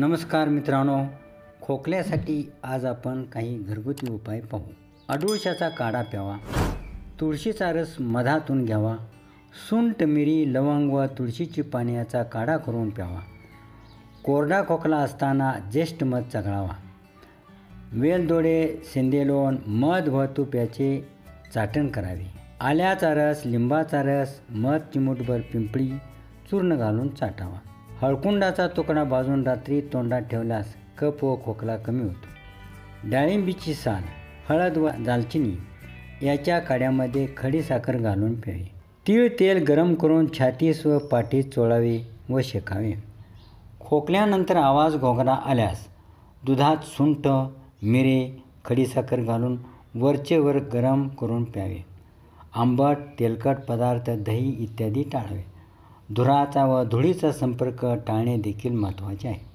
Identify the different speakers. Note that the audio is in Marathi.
Speaker 1: नमस्कार मित्रांनो, खोकल्यासाठी आज आपण काही घरगुती उपाय पाहू. अडुळशाचा काढा प्यावा, तुळशीचा रस मधातून घ्यावा, सुंठ, मिरी, लवंग व तुळशीची पाने याचा काढा करून प्यावा. कोरडा खोकला असताना ज्येष्ठ मध चघळावा. वेलदोडे, सेंदेलोण, मध व तूप याचे चाटण करावे. आल्याचा रस, लिंबाचा रस, मध चिमूटभर पिंपळी चूर्ण घालून चाटावा. हळकुंडाचा तुकडा भाजून रात्री तोंडात ठेवल्यास कफ व खोकला कमी होतो. डाळिंबीची साल, हळद व दालचिनी याच्या काड्यामध्ये खडी साखर घालून प्यावे. तीळ तेल गरम करून छातीस व पाठीत चोळावे व शेकावे. खोकल्यानंतर आवाज घोगरा आल्यास दुधात सुंठ, मिरे, खडीसाखर घालून वरचे वर गरम करून प्यावे. आंबट तेलकट पदार्थ, दही इत्यादी टाळावे. धुराचा व धुळीचा संपर्क टाळणे देखील महत्त्वाचे आहे.